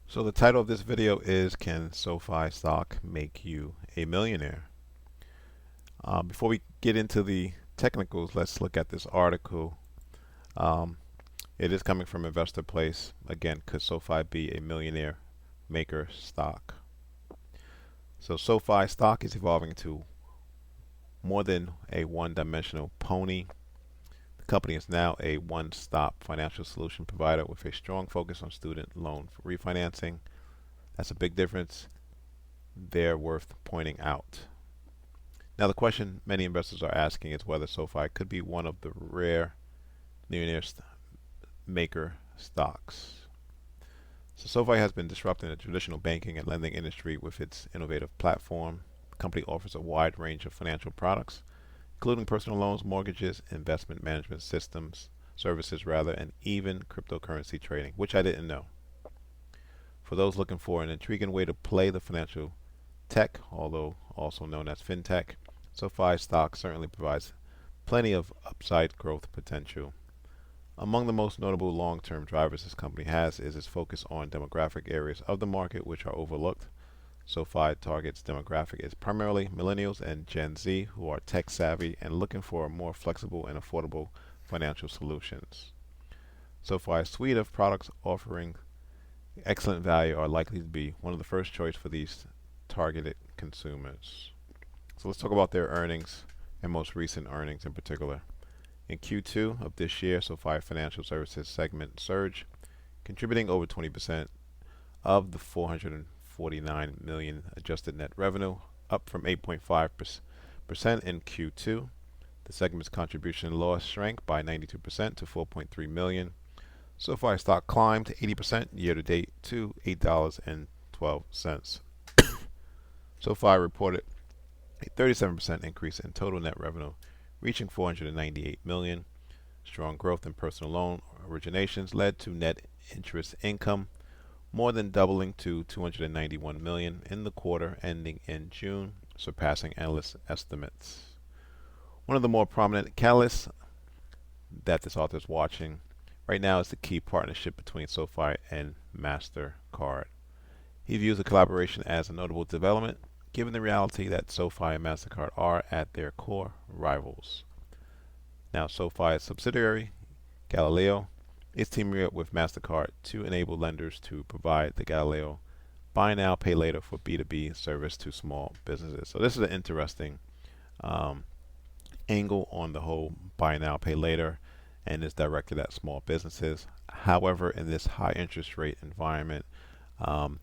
So the title of this video is Can SoFi stock make you a millionaire? Before we get into the technicals, let's look at this article. Um, it is coming from Investor Place. Again, could SoFi be a millionaire maker stock? So SoFi stock is evolving into more than a one-dimensional pony. The company is now a one-stop financial solution provider with a strong focus on student loan refinancing. That's a big difference. They're worth pointing out. Now, the question many investors are asking is whether SoFi could be one of the rare millionaire maker stocks. So, SoFi has been disrupting the traditional banking and lending industry with its innovative platform. The company offers a wide range of financial products, including personal loans, mortgages, investment management systems, services rather, and even cryptocurrency trading, which I didn't know. For those looking for an intriguing way to play the financial tech, although also known as fintech, SoFi stock certainly provides plenty of upside growth potential. Among the most notable long-term drivers this company has is its focus on demographic areas of the market which are overlooked. SoFi targets demographic is primarily millennials and Gen Z who are tech savvy and looking for more flexible and affordable financial solutions. SoFi's suite of products offering excellent value are likely to be one of the first choice for these targeted consumers. So let's talk about their earnings and most recent earnings in particular. In Q2 of this year, SoFi Financial Services segment surged, contributing over 20% of the 449 million adjusted net revenue, up from 8.5% in Q2. The segment's contribution loss shrank by 92% to 4.3 million. SoFi stock climbed 80% year to date to $8.12. SoFi reported a 37% increase in total net revenue, reaching 498 million. Strong growth in personal loan originations led to net interest income more than doubling to 291 million in the quarter ending in June, surpassing analyst estimates. One of the more prominent catalysts that this author is watching right now is the key partnership between SoFi and MasterCard. He views the collaboration as a notable development, given the reality that SoFi and MasterCard are at their core rivals. Now, SoFi's subsidiary, Galileo, is teaming up with MasterCard to enable lenders to provide the Galileo buy now, pay later for B2B service to small businesses. So this is an interesting um, angle on the whole buy now, pay later, and is directed at small businesses. However, in this high interest rate environment, um,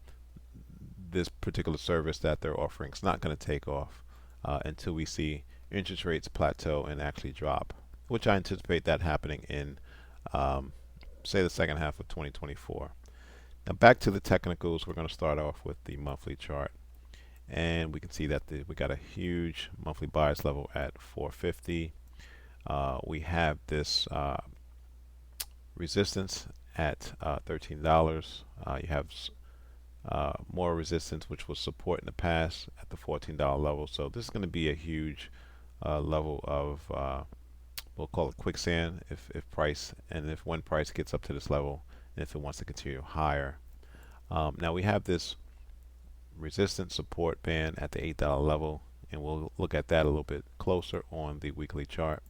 this particular service that they're offering is not going to take off until we see interest rates plateau and actually drop, which I anticipate that happening in, say, the second half of 2024. Now, back to the technicals, we're going to start off with the monthly chart. And we can see that we got a huge monthly bias level at 450. We have this resistance at $13. You have more resistance, which was support in the past at the $14 level. So this is going to be a huge level of, we'll call it quicksand, if price and if when price gets up to this level, and if it wants to continue higher. Now we have this resistance support band at the $8 level, and we'll look at that a little bit closer on the weekly chart.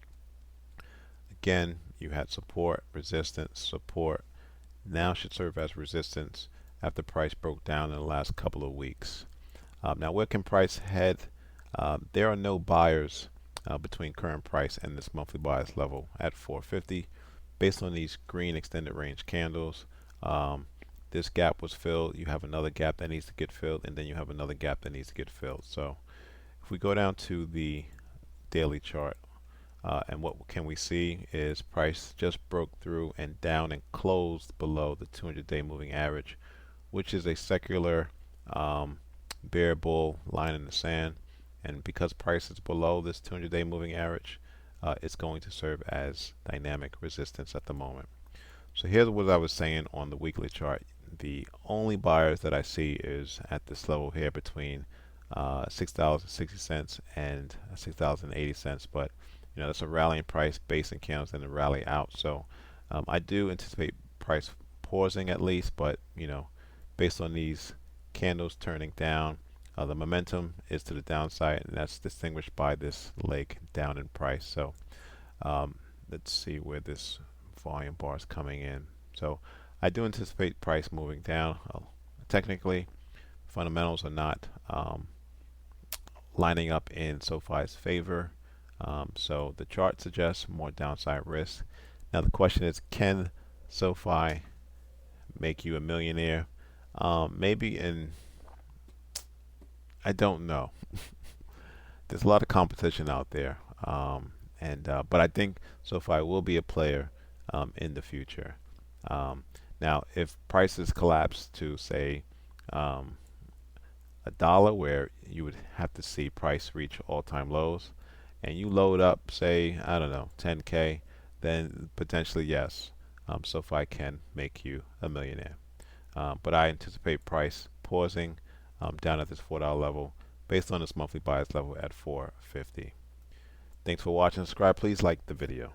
Again, you had support, resistance, support. Now should serve as resistance after price broke down in the last couple of weeks. Now, where can price head? There are no buyers between current price and this monthly bias level at 450. Based on these green extended range candles, this gap was filled. You have another gap that needs to get filled, and then you have another gap that needs to get filled. So if we go down to the daily chart, and what can we see is price just broke through and down and closed below the 200-day moving average, which is a secular bear bull line in the sand. And because price is below this 200-day moving average, it's going to serve as dynamic resistance at the moment. So here's what I was saying on the weekly chart. The only buyers that I see is at this level here between $6.60 and $6.80. But that's a rallying price based in candles and a rally out. So I do anticipate price pausing at least, but based on these candles turning down. The momentum is to the downside, and that's distinguished by this leg down in price. So let's see where this volume bar is coming in. So I do anticipate price moving down. Technically, fundamentals are not lining up in SoFi's favor. So the chart suggests more downside risk. Now the question is, can SoFi make you a millionaire? Maybe in, I don't know. There's a lot of competition out there, and but I think SoFi will be a player in the future. Now, if prices collapse to say um, $1, where you would have to see price reach all-time lows, and you load up, say, I don't know, 10K, then potentially yes, SoFi can make you a millionaire. But I anticipate price pausing down at this $4 level based on this monthly bias level at 450. Thanks for watching. Subscribe. Please like the video.